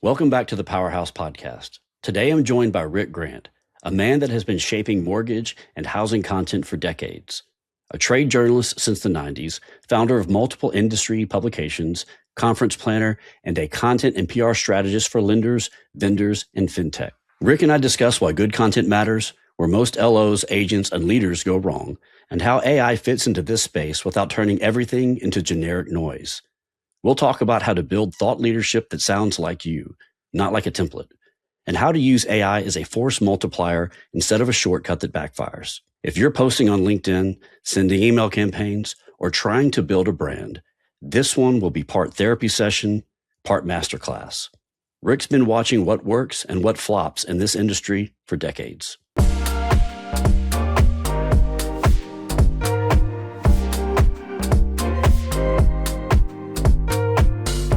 Welcome back to the Powerhouse Podcast. Today I'm joined by Rick Grant, a man that has been shaping mortgage and housing content for decades. A trade journalist since the 90s, founder of multiple industry publications, conference planner, and a content and PR strategist for lenders, vendors, and fintech. Rick and I discuss why good content matters, where most LOs, agents, and leaders go wrong, and how AI fits into this space without turning everything into generic noise. We'll talk about how to build thought leadership that sounds like you, not like a template, and how to use AI as a force multiplier instead of a shortcut that backfires. If you're posting on LinkedIn, sending email campaigns, or trying to build a brand, this one will be part therapy session, part masterclass. Rick's been watching what works and what flops in this industry for decades.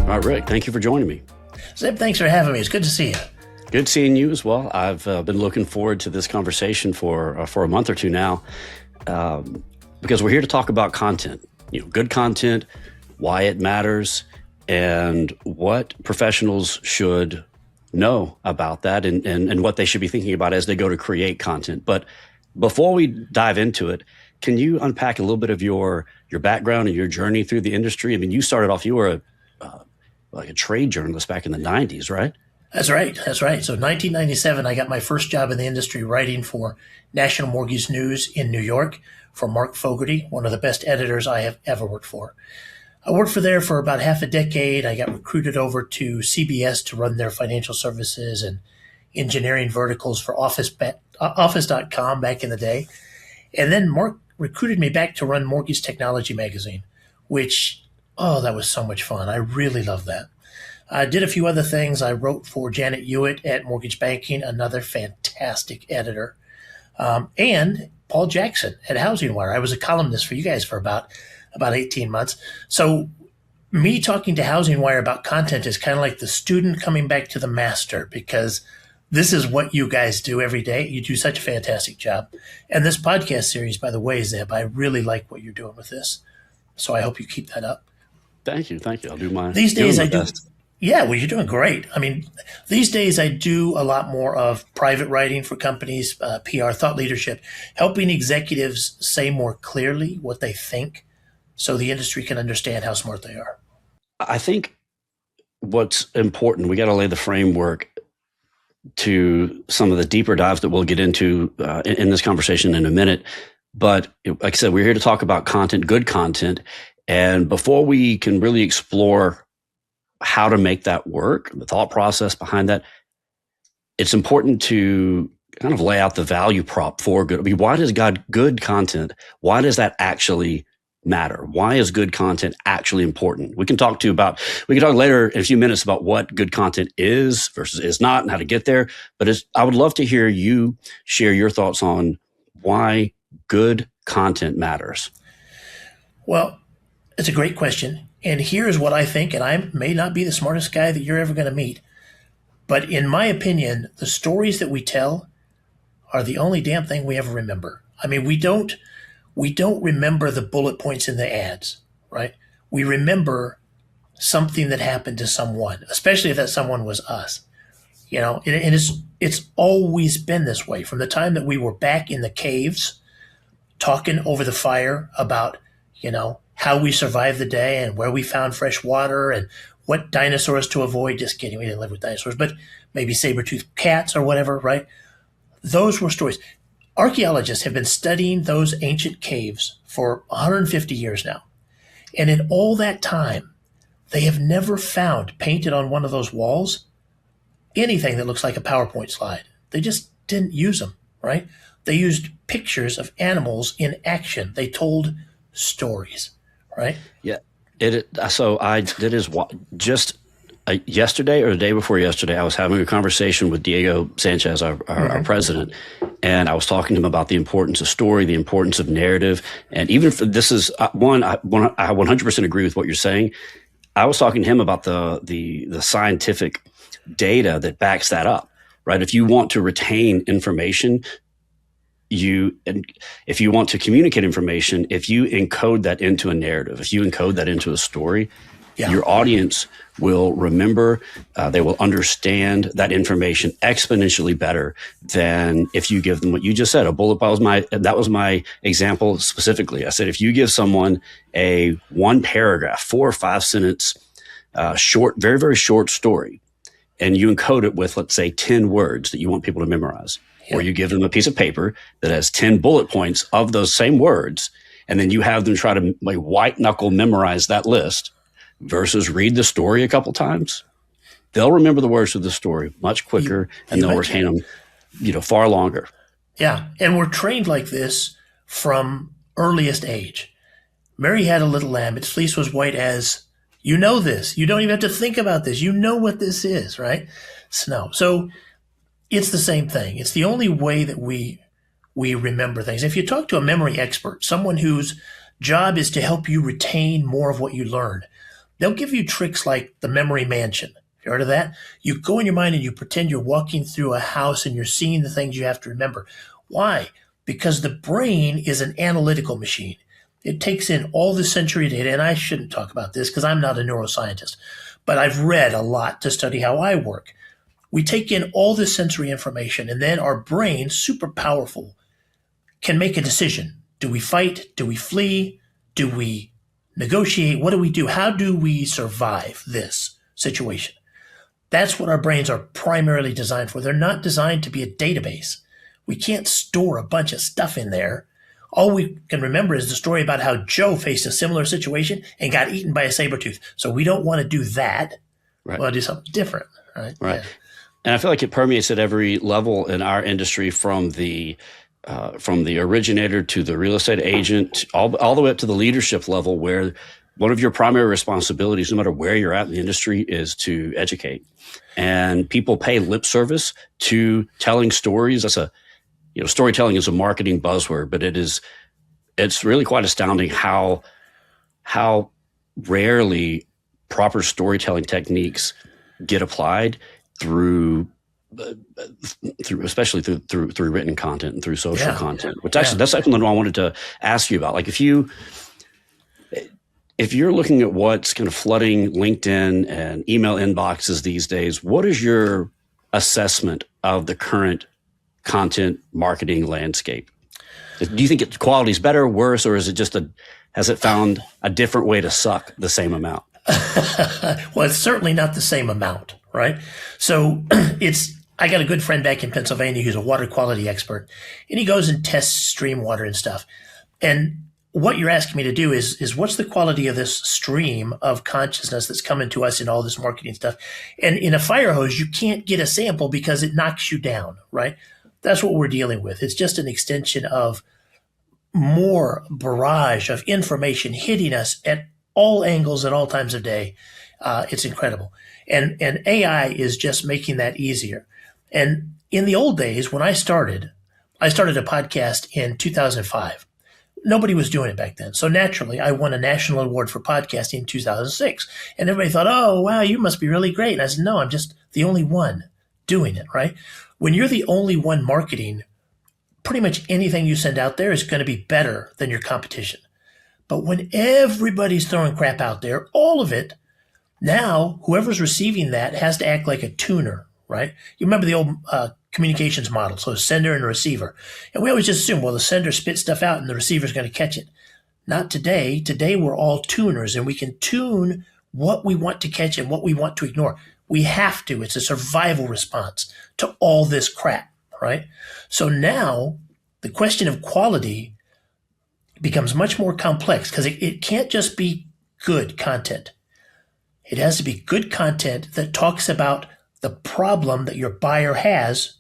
All right, Rick, thank you for joining me. Zeb, thanks for having me. It's good to see you. Good seeing you as well. I've been looking forward to this conversation for a month or two now, because we're here to talk about content. Good content, why it matters, and what professionals should know about that, and what they should be thinking about as they go to create content. But before we dive into it, can you unpack a little bit of your background and your journey through the industry? I mean, you started off, you were like a trade journalist back in the 90s, right? That's right. So 1997, I got my first job in the industry writing for National Mortgage News in New York for Mark Fogarty, one of the best editors I have ever worked for. I worked there for about half a decade. I got recruited over to CBS to run their financial services and engineering verticals for Office.com back in the day. And then Mark recruited me back to run Mortgage Technology magazine, which, that was so much fun. I really loved that. I did a few other things. I wrote for Janet Hewitt at Mortgage Banking, another fantastic editor, and Paul Jackson at HousingWire. I was a columnist for you guys for about 18 months. So me talking to HousingWire about content is kind of like the student coming back to the master, because this is what you guys do every day. You do such a fantastic job. And this podcast series, by the way, Zeb, I really like what you're doing with this. So I hope you keep that up. Thank you. I'll do my These days I do. Best. Yeah, well, you're doing great. I mean, these days I do a lot more of private writing for companies, PR, thought leadership, helping executives say more clearly what they think so the industry can understand how smart they are. I think what's important, we got to lay the framework to some of the deeper dives that we'll get into in this conversation in a minute. But like I said, we're here to talk about content, good content. And before we can really explore how to make that work, the thought process behind that, it's important to kind of lay out the value prop for good. I mean, why does good content, why does that actually matter? Why is good content actually important? We can talk later in a few minutes about what good content is versus is not and how to get there. But I would love to hear you share your thoughts on why good content matters. Well, it's a great question. And here's what I think, and I may not be the smartest guy that you're ever going to meet, but in my opinion, the stories that we tell are the only damn thing we ever remember. I mean, we don't remember the bullet points in the ads, right? We remember something that happened to someone, especially if that someone was us, and it's always been this way from the time that we were back in the caves talking over the fire about, how we survived the day and where we found fresh water and what dinosaurs to avoid. Just kidding. We didn't live with dinosaurs, but maybe saber-toothed cats or whatever, right? Those were stories. Archaeologists have been studying those ancient caves for 150 years now. And in all that time, they have never found painted on one of those walls anything that looks like a PowerPoint slide. They just didn't use them, right? They used pictures of animals in action. They told stories. Right? Yeah. So I did just yesterday or the day before yesterday, I was having a conversation with Diego Sanchez, our president, and I was talking to him about the importance of story, the importance of narrative. And even if this is I 100% agree with what you're saying. I was talking to him about the scientific data that backs that up, right? If you want to retain information, if you want to communicate information, if you encode that into a narrative, if you encode that into a story, your audience will remember, they will understand that information exponentially better than if you give them what you just said. A bullet point that was my example specifically. I said, if you give someone a 1 paragraph, 4 or 5 sentence, short, very, very short story, and you encode it with, let's say, 10 words that you want people to memorize, or you give them a piece of paper that has 10 bullet points of those same words, and then you have them try to white knuckle memorize that list versus read the story a couple times, they'll remember the words of the story much quicker, and they'll retain them, far longer. Yeah, and we're trained like this from earliest age. Mary had a little lamb. Its fleece was white as, you know this. You don't even have to think about this. You know what this is, right? Snow. So it's the same thing. It's the only way that we remember things. If you talk to a memory expert, someone whose job is to help you retain more of what you learned, they'll give you tricks like the memory mansion. Have you heard of that? You go in your mind and you pretend you're walking through a house and you're seeing the things you have to remember. Why? Because the brain is an analytical machine. It takes in all the sensory data, and I shouldn't talk about this because I'm not a neuroscientist, but I've read a lot to study how I work. We take in all this sensory information, and then our brain, super powerful, can make a decision. Do we fight? Do we flee? Do we negotiate? What do we do? How do we survive this situation? That's what our brains are primarily designed for. They're not designed to be a database. We can't store a bunch of stuff in there. All we can remember is the story about how Joe faced a similar situation and got eaten by a saber-tooth. So we don't want to do that. Right. We want to do something different. Right. Yeah. And I feel like it permeates at every level in our industry, from the originator to the real estate agent, all the way up to the leadership level, where one of your primary responsibilities, no matter where you're at in the industry, is to educate. And people pay lip service to telling stories. Storytelling is a marketing buzzword, but it's really quite astounding how rarely proper storytelling techniques get applied especially through written content and through social content. Which actually, that's something I wanted to ask you about. Like, if you're looking at what's kind of flooding LinkedIn and email inboxes these days, what is your assessment of the current content marketing landscape? Do you think quality is better, worse, or is it just has it found a different way to suck the same amount? Well, it's certainly not the same amount, right? So I got a good friend back in Pennsylvania who's a water quality expert, and he goes and tests stream water and stuff. And what you're asking me to do is what's the quality of this stream of consciousness that's coming to us in all this marketing stuff? And in a fire hose, you can't get a sample because it knocks you down, right? That's what we're dealing with. It's just an extension of more barrage of information hitting us at all angles at all times of day. It's incredible. And AI is just making that easier. And in the old days, when I started a podcast in 2005. Nobody was doing it back then. So naturally, I won a national award for podcasting in 2006. And everybody thought, oh, wow, you must be really great. And I said, no, I'm just the only one doing it, right? When you're the only one marketing, pretty much anything you send out there is going to be better than your competition. But when everybody's throwing crap out there, all of it, now whoever's receiving that has to act like a tuner, right? You remember the old communications model, so sender and receiver. And we always just assume, well, the sender spits stuff out and the receiver's going to catch it. Not today. Today, we're all tuners, and we can tune what we want to catch and what we want to ignore. We have to. It's a survival response to all this crap, right? So now the question of quality becomes much more complex because it can't just be good content. It has to be good content that talks about the problem that your buyer has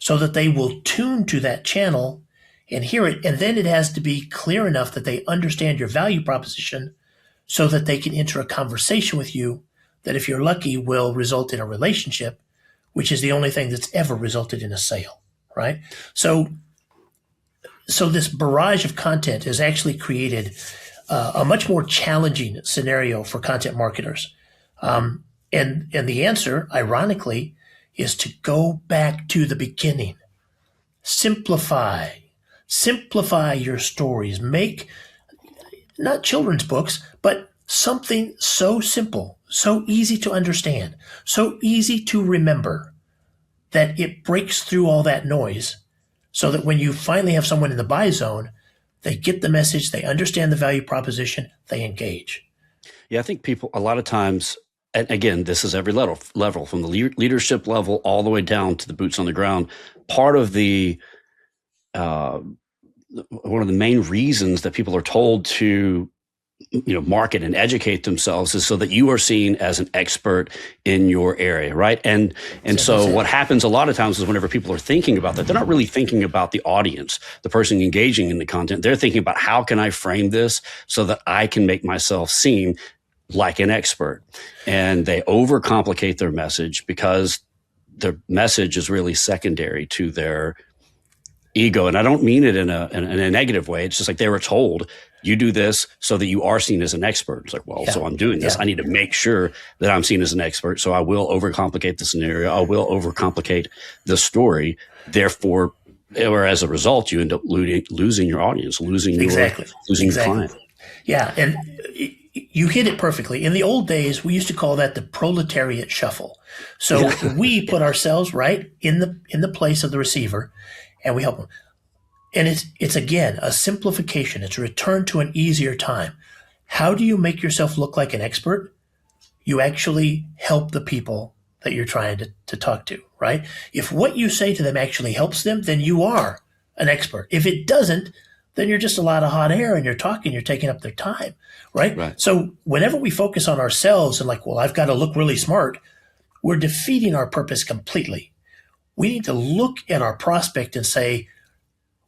so that they will tune to that channel and hear it. And then it has to be clear enough that they understand your value proposition so that they can enter a conversation with you that, if you're lucky, will result in a relationship, which is the only thing that's ever resulted in a sale, right? So this barrage of content has actually created a much more challenging scenario for content marketers. And the answer, ironically, is to go back to the beginning. Simplify your stories. Make not children's books, but something so simple so easy to understand, so easy to remember that it breaks through all that noise so that when you finally have someone in the buy zone, they get the message, they understand the value proposition, they engage. Yeah, I think people a lot of times, and again, this is every level from the leadership level all the way down to the boots on the ground. Part of the one of the main reasons that people are told to market and educate themselves is so that you are seen as an expert in your area, right? And so what happens a lot of times is whenever people are thinking about that, they're not really thinking about the audience, the person engaging in the content. They're thinking about how can I frame this so that I can make myself seen like an expert. And they overcomplicate their message because their message is really secondary to their ego. And I don't mean it in a negative way. It's just like they were told, you do this so that you are seen as an expert. It's like, well, so I'm doing this. I need to make sure that I'm seen as an expert. So I will overcomplicate the scenario. I will overcomplicate the story. Therefore, or as a result, you end up losing your audience, losing your client. Yeah. And you hit it perfectly. In the old days, we used to call that the proletariat shuffle. So we put ourselves right in the place of the receiver and we help them. And it's again, a simplification. It's a return to an easier time. How do you make yourself look like an expert? You actually help the people that you're trying to talk to, right? If what you say to them actually helps them, then you are an expert. If it doesn't, then you're just a lot of hot air and you're taking up their time, right? So whenever we focus on ourselves and like, well, I've got to look really smart, we're defeating our purpose completely. We need to look at our prospect and say,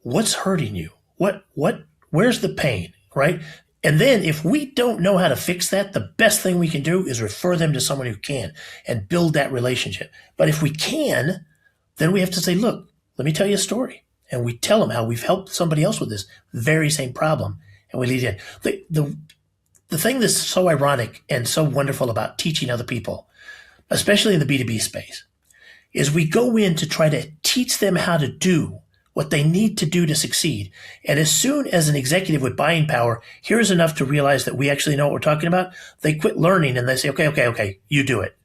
what's hurting you? Where's the pain, right? And then if we don't know how to fix that, the best thing we can do is refer them to someone who can and build that relationship. But if we can, then we have to say, look, let me tell you a story. And we tell them how we've helped somebody else with this very same problem. And we lead in. The thing that's so ironic and so wonderful about teaching other people, especially in the B2B space, is we go in to try to teach them how to do what they need to do to succeed. And as soon as an executive with buying power hears enough to realize that we actually know what we're talking about, they quit learning and they say, okay, you do it.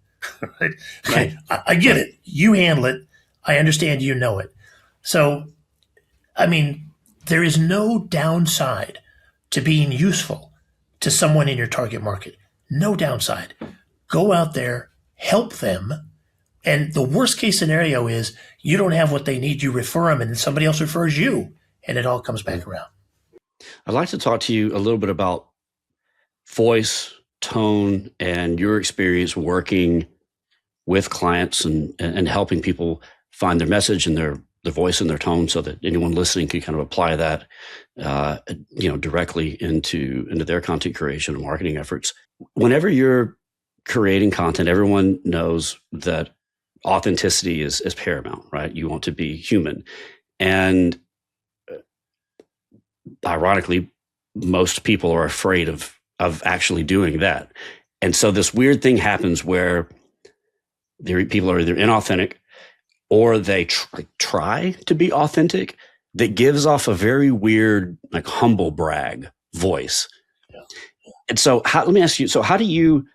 Right? I get it. You handle it. I understand you know it. So, I mean, there is no downside to being useful to someone in your target market. No downside. Go out there, help them. And the worst case scenario is you don't have what they need, you refer them, and then somebody else refers you, and it all comes back around. I'd like to talk to you a little bit about voice, tone, and your experience working with clients and helping people find their message and their voice and their tone so that anyone listening can kind of apply that directly into their content creation and marketing efforts. Whenever you're creating content, everyone knows that authenticity is paramount, right? You want to be human. And ironically, most people are afraid of actually doing that. And so this weird thing happens where people are either inauthentic or they try to be authentic that gives off a very weird, like humble brag voice. Yeah. And so let me ask you, so how do you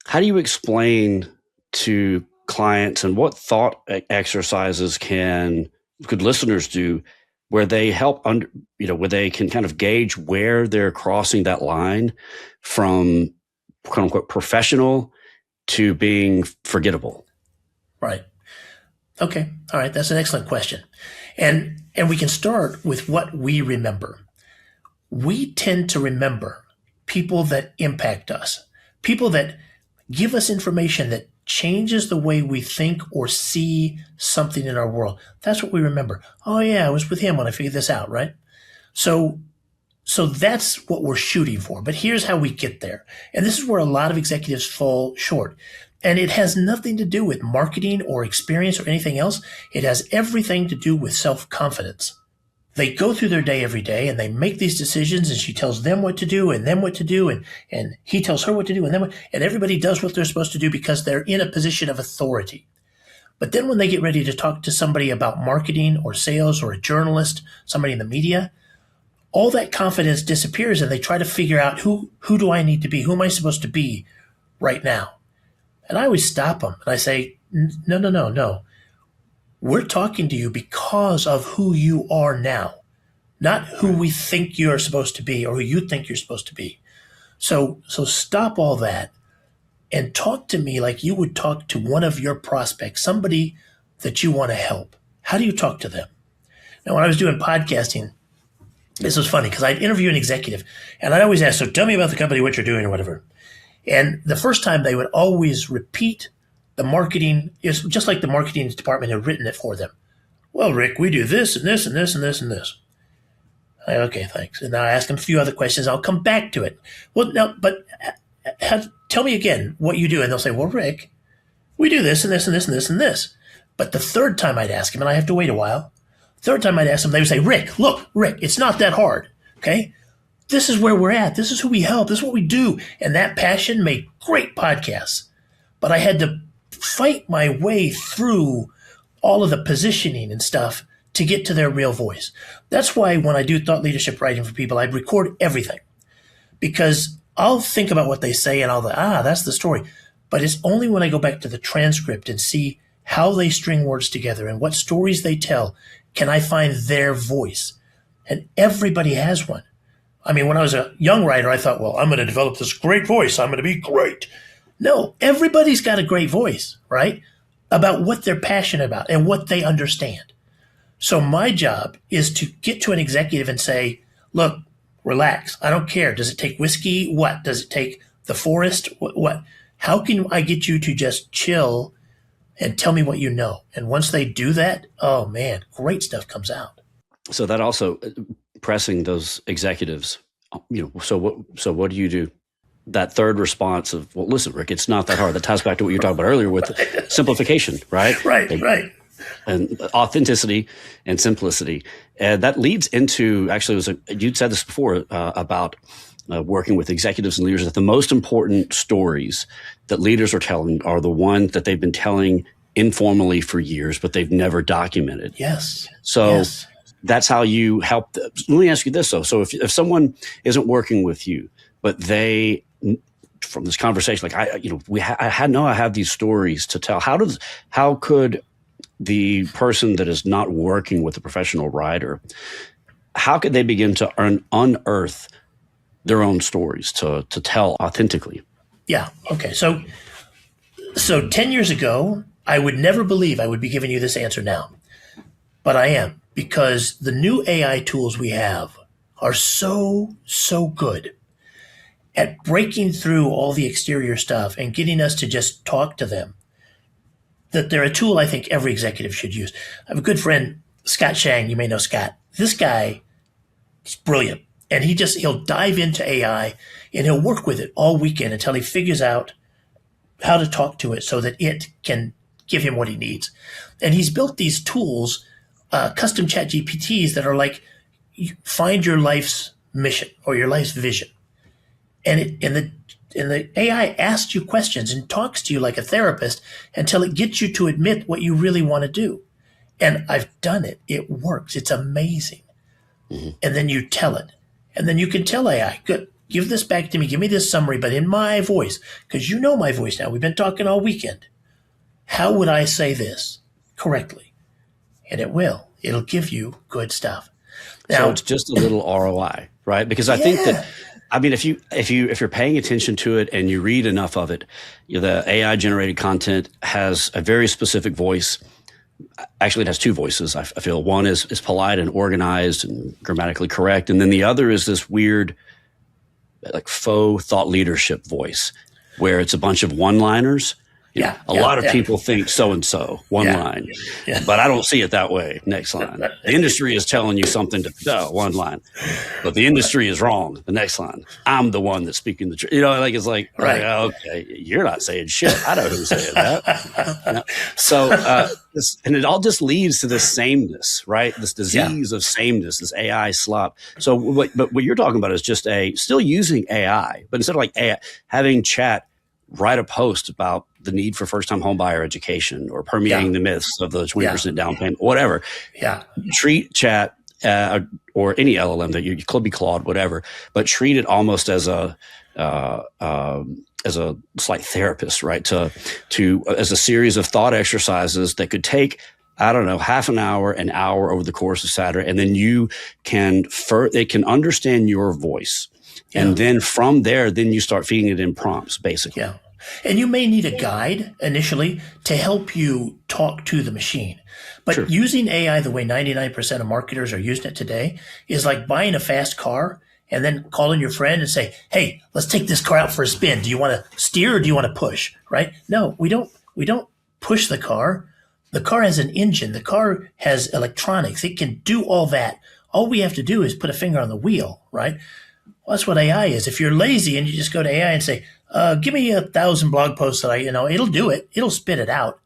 explain to clients and what thought exercises could listeners do where they help where they can kind of gauge where they're crossing that line from quote unquote professional to being forgettable? Right. Okay. All right. That's an excellent question. And we can start with what we remember. We tend to remember people that impact us, people that give us information that changes the way we think or see something in our world. That's what we remember. Oh yeah, I was with him when I figured this out, right? So that's what we're shooting for. But here's how we get there. And this is where a lot of executives fall short. And it has nothing to do with marketing or experience or anything else. It has everything to do with self-confidence. They go through their day every day and they make these decisions and she tells them what to do and them what to do and he tells her what to do and everybody does what they're supposed to do because they're in a position of authority. But then when they get ready to talk to somebody about marketing or sales or a journalist, somebody in the media, all that confidence disappears and they try to figure out who do I need to be? Who am I supposed to be right now. And I always stop them and I say, no, no, no, no. We're talking to you because of who you are now, not who we think you're supposed to be or who you think you're supposed to be. So stop all that and talk to me like you would talk to one of your prospects, somebody that you want to help. How do you talk to them? Now, when I was doing podcasting, this was funny because I'd interview an executive and I always ask, so tell me about the company, what you're doing or whatever. And the first time they would always repeat the marketing, is just like the marketing department had written it for them. Well, Rick, we do this and this and this and this and this. Okay, thanks. And now I ask them a few other questions. I'll come back to it. Well, no, but tell me again what you do. And they'll say, well, Rick, we do this and this and this and this and this. But the third time I'd ask him, and I have to wait a while, third time I'd ask them, they would say, Rick, look, Rick, it's not that hard, okay? This is where we're at. This is who we help. This is what we do. And that passion made great podcasts. But I had to fight my way through all of the positioning and stuff to get to their real voice. That's why when I do thought leadership writing for people, I'd record everything. Because I'll think about what they say and I'll go, that's the story. But it's only when I go back to the transcript and see how they string words together and what stories they tell can I find their voice. And everybody has one. I mean, when I was a young writer, I thought, well, I'm going to develop this great voice. I'm going to be great. No, everybody's got a great voice, right? About what they're passionate about and what they understand. So my job is to get to an executive and say, look, relax. I don't care. Does it take whiskey? What? Does it take the forest? What? How can I get you to just chill and tell me what you know? And once they do that, oh man, great stuff comes out. So that also pressing those executives, so what do you do? That third response of, well, listen, Rick, it's not that hard. That ties back to what you were talking about earlier with simplification, right? Right. And authenticity and simplicity. And that leads into, actually, you'd said this before about working with executives and leaders, that the most important stories that leaders are telling are the ones that they've been telling informally for years, but they've never documented. Yes. So that's how you help them. Let me ask you this, though. So if someone isn't working with you, but they, from this conversation, like I have these stories to tell. How could the person that is not working with a professional writer, how could they begin to unearth their own stories to tell authentically? Yeah. Okay. So 10 years ago, I would never believe I would be giving you this answer now, but I am, because the new AI tools we have are so good at breaking through all the exterior stuff and getting us to just talk to them, that they're a tool I think every executive should use. I have a good friend, Scott Shang. You may know Scott. This guy is brilliant. And he'll dive into AI and he'll work with it all weekend until he figures out how to talk to it so that it can give him what he needs. And he's built these tools, custom chat GPTs that are like, find your life's mission or your life's vision. And the AI asks you questions and talks to you like a therapist until it gets you to admit what you really want to do. And I've done it. It works. It's amazing. Mm-hmm. And then you tell it. And then you can tell AI, good, give this back to me. Give me this summary, but in my voice, because you know my voice now. We've been talking all weekend. How would I say this correctly? And it will. It'll give you good stuff. Now, so it's just a little ROI, right? Because I think that, I mean, if you're paying attention to it and you read enough of it, the AI generated content has a very specific voice. Actually, it has two voices. I feel one is polite and organized and grammatically correct, and then the other is this weird, like faux thought leadership voice, where it's a bunch of one-liners. A lot of people think so-and-so, one line, but I don't see it that way. Next line. The industry is telling you something one line, but the industry is wrong. The next line. I'm the one that's speaking the truth. It's like, right. Okay, you're not saying shit. I know who's saying that. So, and it all just leads to this sameness, right? This disease of sameness, this AI slop. So what you're talking about is just still using AI, but instead of like AI, having chat write a post about the need for first-time homebuyer education or permeating the myths of the 20% down payment, whatever. Yeah. Treat chat or any LLM that you could be Claude, whatever, but treat it almost as a a slight therapist, right? To as a series of thought exercises that could take, I don't know, half an hour over the course of Saturday, and then they can understand your voice, and then from there, then you start feeding it in prompts, basically. Yeah. And you may need a guide initially to help you talk to the machine. But using AI the way 99% of marketers are using it today is like buying a fast car and then calling your friend and say, hey, let's take this car out for a spin. Do you want to steer or do you want to push? Right? No, we don't push the car. The car has an engine. The car has electronics. It can do all that. All we have to do is put a finger on the wheel, right? Well, that's what AI is. If you're lazy and you just go to AI and say, give me 1,000 blog posts that it'll do it. It'll spit it out.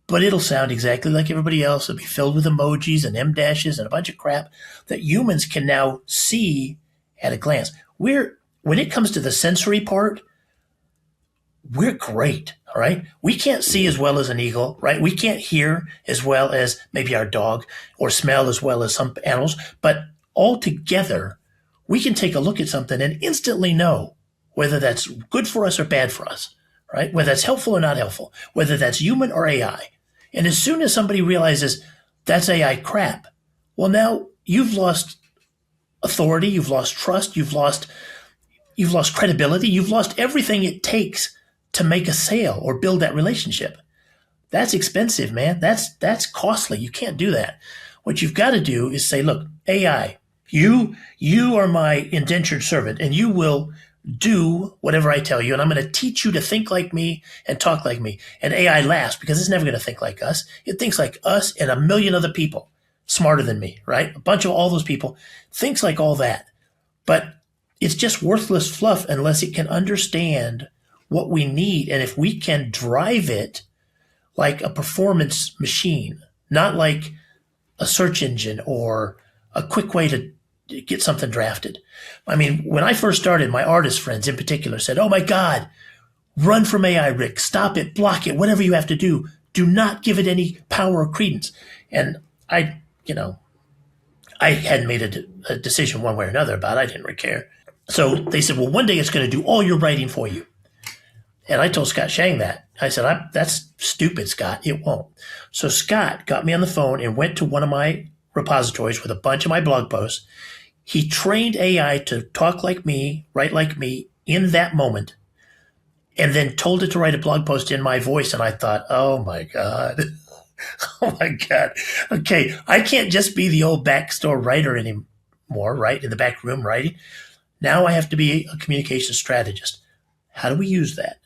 But it'll sound exactly like everybody else. It'll be filled with emojis and M dashes and a bunch of crap that humans can now see at a glance. When it comes to the sensory part, we're great, all right? We can't see as well as an eagle, right? We can't hear as well as maybe our dog or smell as well as some animals. But all together, we can take a look at something and instantly know whether that's good for us or bad for us, right? Whether that's helpful or not helpful, whether that's human or AI. And as soon as somebody realizes that's AI crap, well, now you've lost authority, you've lost trust, you've lost credibility, you've lost everything it takes to make a sale or build that relationship. That's expensive, man. That's costly. You can't do that. What you've got to do is say, look, AI, you are my indentured servant, and you will do whatever I tell you, and I'm going to teach you to think like me and talk like me. And AI laughs because it's never going to think like us. It thinks like us and a million other people smarter than me, right? A bunch of all those people thinks like all that. But it's just worthless fluff unless it can understand what we need. And if we can drive it like a performance machine, not like a search engine or a quick way to get something drafted. I mean, when I first started, my artist friends in particular said, oh my God, run from AI, Rick, stop it, block it, whatever you have to do. Do not give it any power or credence. And I hadn't made a decision one way or another about it. I didn't really care. So they said, well, one day it's going to do all your writing for you. And I told Scott Shang that. I said, that's stupid, Scott. It won't. So Scott got me on the phone and went to one of my repositories with a bunch of my blog posts. He trained AI to talk like me, write like me in that moment, and then told it to write a blog post in my voice. And I thought, oh my God. Oh my God. Okay. I can't just be the old backstore writer anymore, right? In the back room writing. Now I have to be a communication strategist. How do we use that?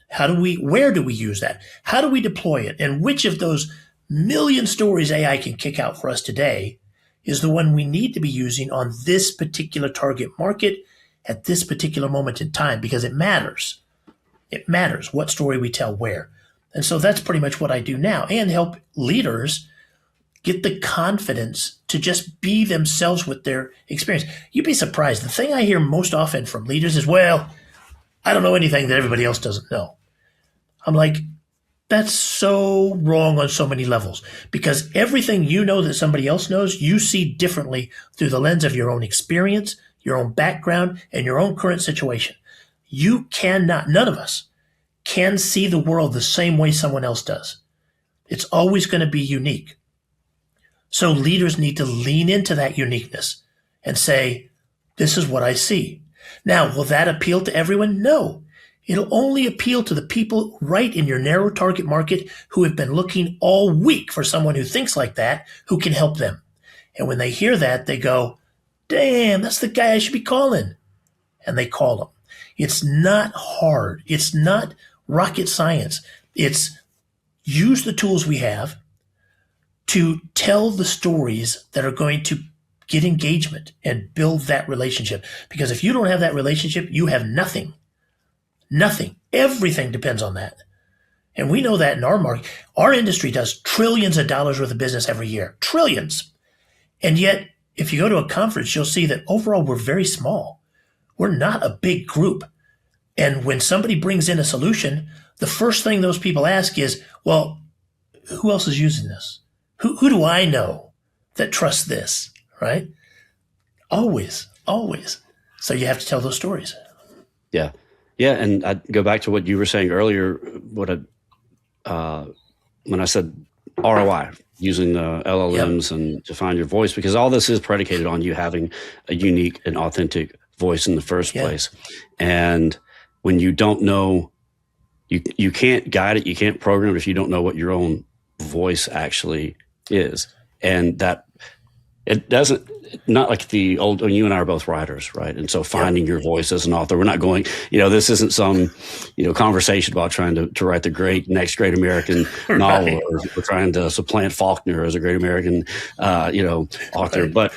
Where do we use that? How do we deploy it? And which of those million stories AI can kick out for us today is the one we need to be using on this particular target market at this particular moment in time? Because it matters. It matters what story we tell where. And so that's pretty much what I do now, and help leaders get the confidence to just be themselves with their experience. You'd be surprised. The thing I hear most often from leaders is, well, I don't know anything that everybody else doesn't know. I'm like, that's so wrong on so many levels, because everything you know that somebody else knows, you see differently through the lens of your own experience, your own background, and your own current situation. You cannot, none of us can see the world the same way someone else does. It's always going to be unique. So leaders need to lean into that uniqueness and say, this is what I see. Now, will that appeal to everyone? No. It'll only appeal to the people right in your narrow target market who have been looking all week for someone who thinks like that, who can help them. And when they hear that, they go, damn, that's the guy I should be calling. And they call him. It's not hard. It's not rocket science. It's use the tools we have to tell the stories that are going to get engagement and build that relationship. Because if you don't have that relationship, you have nothing. Nothing. Everything depends on that. And we know that in our market. Our industry does trillions of dollars worth of business every year. Trillions. And yet, if you go to a conference, you'll see that overall we're very small. We're not a big group. And when somebody brings in a solution, the first thing those people ask is, well, who else is using this? Who do I know that trusts this, right? Always, always. So you have to tell those stories. Yeah. Yeah, and I go back to what you were saying earlier. When I said ROI, using the LLMs and to find your voice, because all this is predicated on you having a unique and authentic voice in the first place. And when you don't know, you can't guide it, you can't program it if you don't know what your own voice actually is. And that it doesn't, not like the old, you and I are both writers, right? And so finding your voice as an author, we're not going, this isn't some, conversation about trying to write the next great American novel, or we're trying to supplant Faulkner as a great American, author. Right. But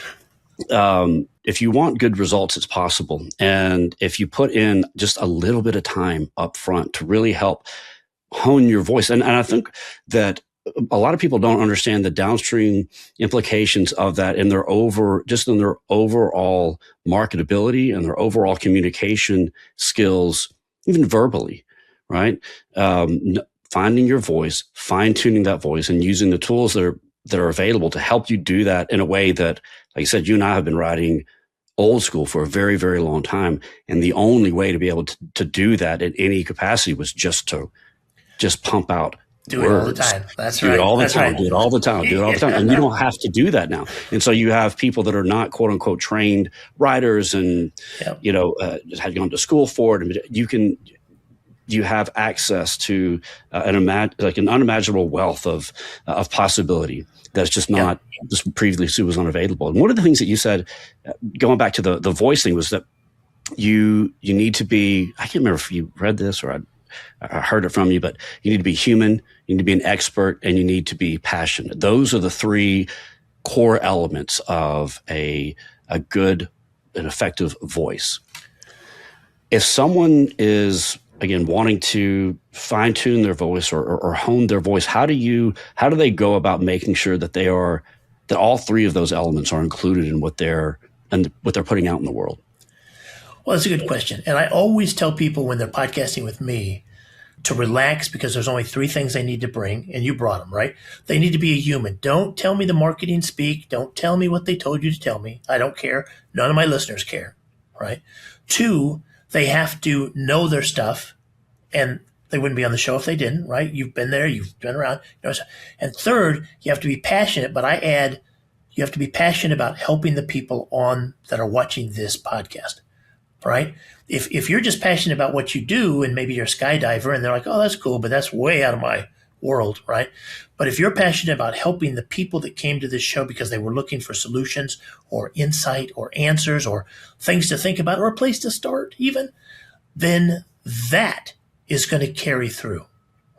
if you want good results, it's possible. And if you put in just a little bit of time up front to really help hone your voice. And I think that a lot of people don't understand the downstream implications of that in their overall marketability and their overall communication skills, even verbally, right? Finding your voice, fine tuning that voice, and using the tools that are available to help you do that in a way that, like I said, you and I have been writing old school for a very, very long time. And the only way to be able to do that in any capacity was just pump out do words. It all the time. That's right. Do it all the That's time. right. Do it all the time. Do it all the time. And you don't have to do that now. And so you have people that are not quote unquote trained writers and, had gone to school for it. And you have access to an unimaginable wealth of possibility that's just not, just previously was unavailable. And one of the things that you said, going back to the voice thing, was that you need to be, I can't remember if you read this or I heard it from you, but you need to be human, you need to be an expert, and you need to be passionate. Those are the three core elements of a good and effective voice. If someone is, again, wanting to fine tune their voice or hone their voice, how do they go about making sure that that all three of those elements are included in what they're putting out in the world? Well, that's a good question. And I always tell people when they're podcasting with me to relax, because there's only three things they need to bring, and you brought them, right? They need to be a human. Don't tell me the marketing speak. Don't tell me what they told you to tell me. I don't care. None of my listeners care, right? 2, they have to know their stuff, and they wouldn't be on the show if they didn't, right? You've been there. You've been around. And 3rd, you have to be passionate, but I add, you have to be passionate about helping the people that are watching this podcast. Right? If you're just passionate about what you do, and maybe you're a skydiver and they're like, oh, that's cool, but that's way out of my world, right? But if you're passionate about helping the people that came to this show because they were looking for solutions or insight or answers or things to think about or a place to start even, then that is going to carry through,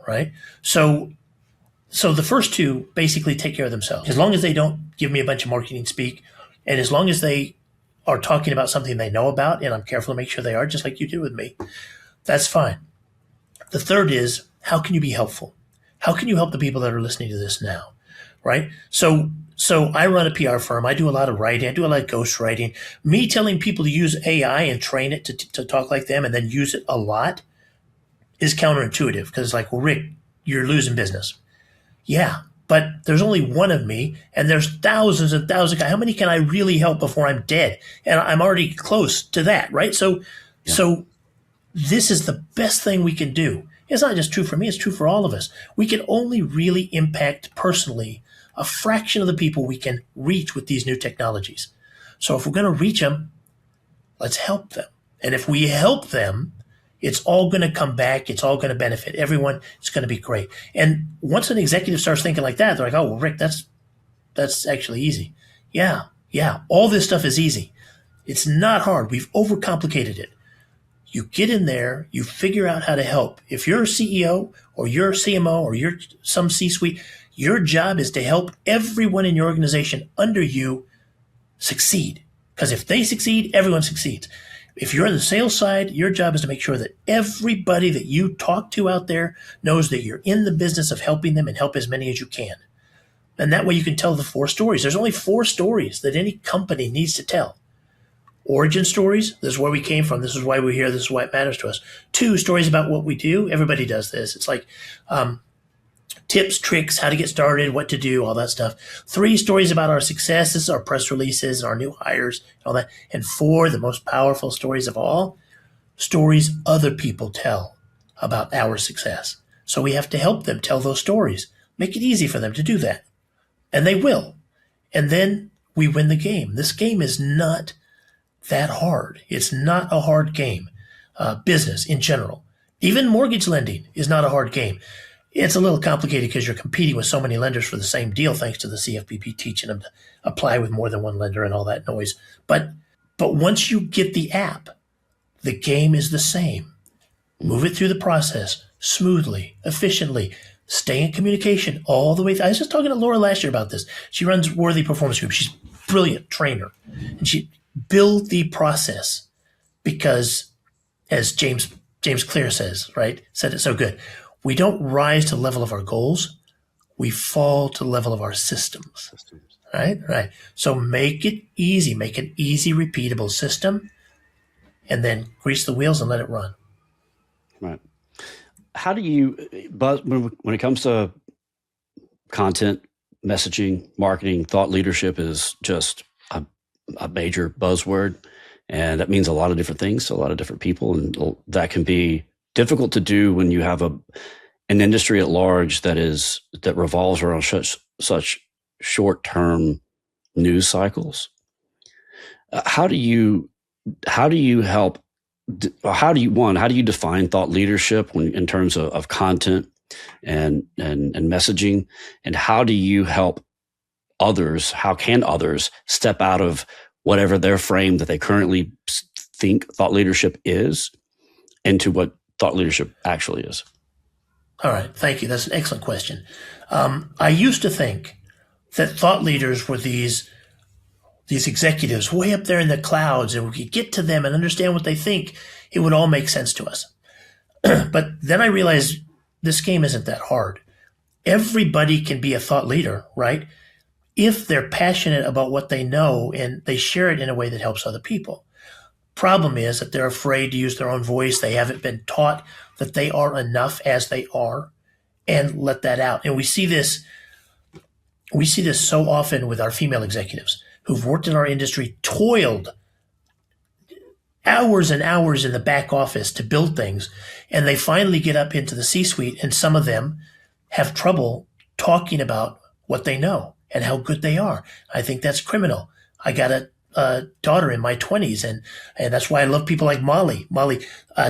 right? So the first 2 basically take care of themselves. As long as they don't give me a bunch of marketing speak, and as long as they are talking about something they know about, and I'm careful to make sure they are, just like you did with me, that's fine. The 3rd is, how can you be helpful? How can you help the people that are listening to this now, right? So I run a PR firm. I do a lot of writing. I do a lot of ghost writing. Me telling people to use AI and train it to talk like them and then use it a lot is counterintuitive, because it's like, well, Rick, you're losing business. Yeah. But there's only one of me, and there's thousands and thousands of guys. How many can I really help before I'm dead? And I'm already close to that, right? So this is the best thing we can do. It's not just true for me, it's true for all of us. We can only really impact personally a fraction of the people we can reach with these new technologies. So if we're going to reach them, let's help them. And if we help them, it's all going to come back. It's all going to benefit everyone. It's going to be great. And once an executive starts thinking like that, they're like, oh, well, Rick, that's actually easy. Yeah. All this stuff is easy. It's not hard. We've overcomplicated it. You get in there, you figure out how to help. If you're a CEO or you're a CMO or you're some C-suite, your job is to help everyone in your organization under you succeed. Because if they succeed, everyone succeeds. If you're on the sales side, your job is to make sure that everybody that you talk to out there knows that you're in the business of helping them and help as many as you can. And that way you can tell the 4 stories. There's only 4 stories that any company needs to tell. Origin stories, this is where we came from. This is why we're here. This is why it matters to us. 2, stories about what we do. Everybody does this. It's like tips, tricks, how to get started, what to do, all that stuff. 3, stories about our successes, our press releases, our new hires, all that. And 4, the most powerful stories of all, stories other people tell about our success. So we have to help them tell those stories, make it easy for them to do that. And they will. And then we win the game. This game is not that hard. It's not a hard game. Business in general, even mortgage lending, is not a hard game. It's a little complicated because you're competing with so many lenders for the same deal, thanks to the CFPB teaching them to apply with more than one lender and all that noise. But once you get the app, the game is the same. Move it through the process smoothly, efficiently. Stay in communication all the way. I was just talking to Laura last year about this. She runs Worthy Performance Group. She's a brilliant trainer. And she built the process because, as James Clear says, right, said it so good, we don't rise to the level of our goals. We fall to the level of our systems. Right? Right. So make it easy. Make an easy, repeatable system, and then grease the wheels and let it run. Right. How do you, but when it comes to content, messaging, marketing, thought leadership is just a major buzzword, and that means a lot of different things to a lot of different people, and that can be difficult to do when you have an industry at large that revolves around such short-term news cycles. How do you help? How do you define thought leadership in terms of content and messaging, and how do you help others? How can others step out of whatever their frame that they currently think thought leadership is into what thought leadership actually is? All right. Thank you. That's an excellent question. I used to think that thought leaders were these executives way up there in the clouds, and we could get to them and understand what they think, it would all make sense to us. But then I realized this game isn't that hard. Everybody can be a thought leader, right? If they're passionate about what they know and they share it in a way that helps other people. Problem is that they're afraid to use their own voice. They haven't been taught that they are enough as they are, and let that out. And we see this so often with our female executives who've worked in our industry, toiled hours and hours in the back office to build things, and they finally get up into the C-suite, and some of them have trouble talking about what they know and how good they are. I think that's criminal. I got a daughter in my 20s, and that's why I love people like Molly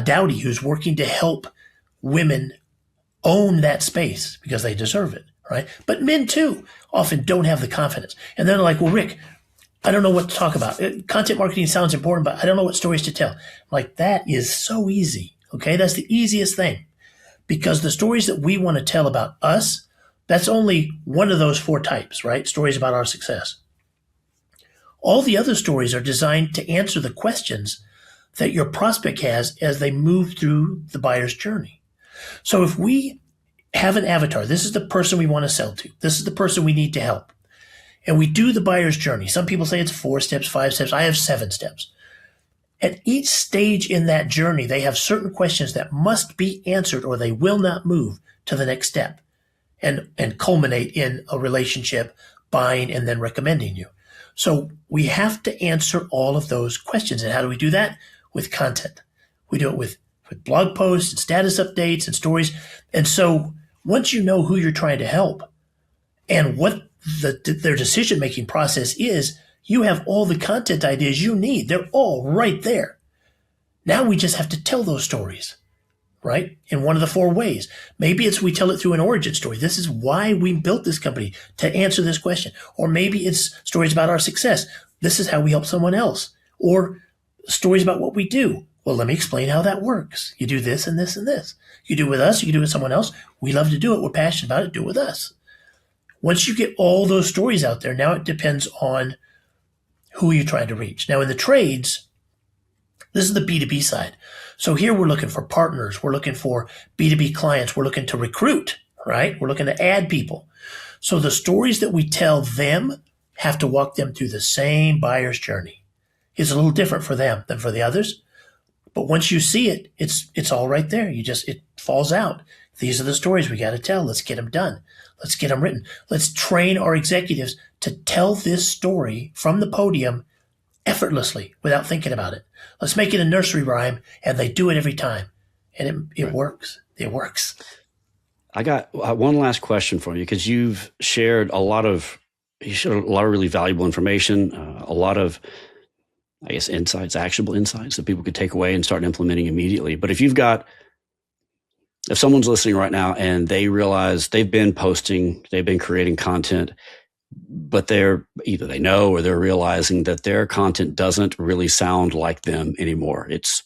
Dowdy, who's working to help women own that space because they deserve it, right? But men too often don't have the confidence. And then they're like, well, Rick, I don't know what to talk about. Content marketing sounds important, but I don't know what stories to tell. I'm like, that is so easy. Okay. That's the easiest thing, because the stories that we want to tell about us, that's only one of those 4 types, right? Stories about our success. All the other stories are designed to answer the questions that your prospect has as they move through the buyer's journey. So if we have an avatar, this is the person we want to sell to. This is the person we need to help. And we do the buyer's journey. Some people say it's 4 steps, 5 steps. I have 7 steps. At each stage in that journey, they have certain questions that must be answered or they will not move to the next step and culminate in a relationship, buying, and then recommending you. So we have to answer all of those questions. And how do we do that? With content. We do it with blog posts and status updates and stories. And so once you know who you're trying to help and what their decision-making process is, you have all the content ideas you need. They're all right there. Now we just have to tell those stories, right? In one of the 4 ways. Maybe it's we tell it through an origin story. This is why we built this company, to answer this question. Or maybe it's stories about our success. This is how we help someone else. Or stories about what we do. Well, let me explain how that works. You do this and this and this. You do it with us, you do it with someone else. We love to do it. We're passionate about it. Do it with us. Once you get all those stories out there, now it depends on who you're trying to reach. Now in the trades, this is the B2B side. So here we're looking for partners. We're looking for B2B clients. We're looking to recruit, right? We're looking to add people. So the stories that we tell them have to walk them through the same buyer's journey. It's a little different for them than for the others. But once you see it, it's all right there. It falls out. These are the stories we got to tell. Let's get them done. Let's get them written. Let's train our executives to tell this story from the podium effortlessly without thinking about it. Let's make it a nursery rhyme, and they do it every time. And it works. It works. I got one last question for you, because you've shared a lot of really valuable information, a lot of, I guess, insights, actionable insights that people could take away and start implementing immediately. But if someone's listening right now and they realize they've been creating content, but they're realizing that their content doesn't really sound like them anymore. It's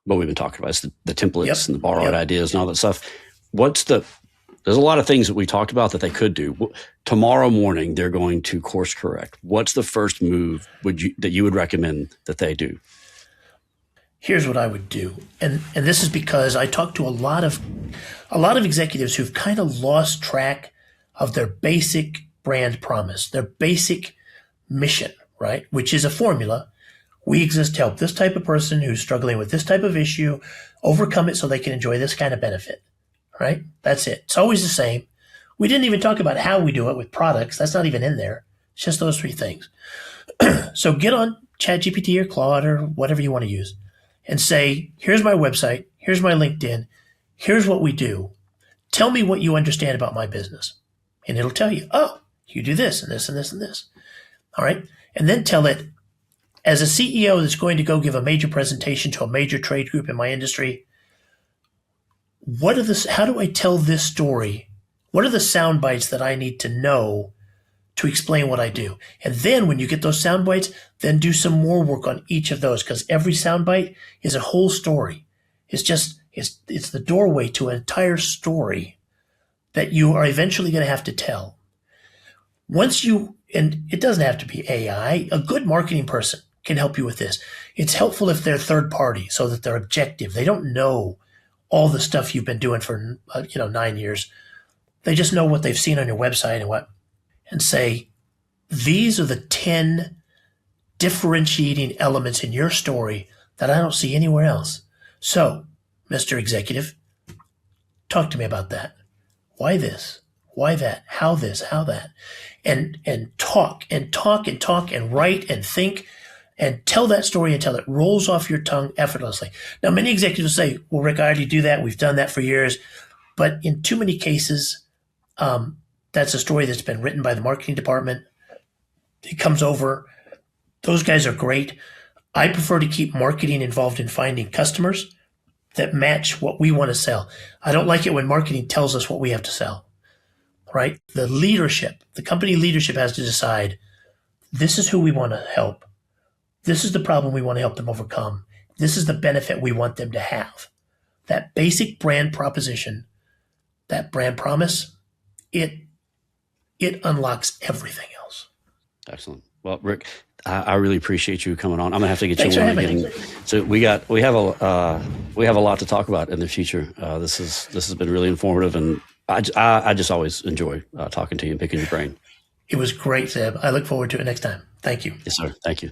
what we've been talking about. It's the templates and the borrowed ideas and all that stuff. There's a lot of things that we talked about that they could do. Tomorrow morning, they're going to course correct. What's the first move that you would recommend that they do? Here's what I would do. And this is because I talk to a lot of executives who've kind of lost track of their basic brand promise, their basic mission, right? Which is a formula. We exist to help this type of person who's struggling with this type of issue overcome it so they can enjoy this kind of benefit, right? That's it. It's always the same. We didn't even talk about how we do it with products. That's not even in there. It's just those 3 things. So get on ChatGPT or Claude or whatever you want to use and say, here's my website. Here's my LinkedIn. Here's what we do. Tell me what you understand about my business. And it'll tell you, oh, you do this and this and this and this. All right. And then tell it, as a CEO that's going to go give a major presentation to a major trade group in my industry, how do I tell this story? What are the sound bites that I need to know to explain what I do? And then when you get those sound bites, then do some more work on each of those, because every sound bite is a whole story. It's the doorway to an entire story that you are eventually going to have to tell. And it doesn't have to be AI. A good marketing person can help you with this. It's helpful if they're third party so that they're objective. They don't know all the stuff you've been doing for 9 years. They just know what they've seen on your website and say, these are the 10 differentiating elements in your story that I don't see anywhere else. So, Mr. Executive, talk to me about that. Why this? Why that? How this? How that? And talk and talk and talk and write and think and tell that story until it rolls off your tongue effortlessly. Now, many executives say, well, Rick, I already do that. We've done that for years. But in too many cases, that's a story that's been written by the marketing department. It comes over. Those guys are great. I prefer to keep marketing involved in finding customers that match what we want to sell. I don't like it when marketing tells us what we have to sell, right? The company leadership has to decide, this is who we want to help. This is the problem we want to help them overcome. This is the benefit we want them to have. That basic brand proposition, that brand promise, it unlocks everything else. Excellent. Well, Rick, I really appreciate you coming on. I'm gonna have to get Thanks you on for again. So we have a lot to talk about in the future. This has been really informative, and I just always enjoy talking to you and picking your brain. It was great, Zeb. I look forward to it next time. Thank you. Yes, sir. Thank you.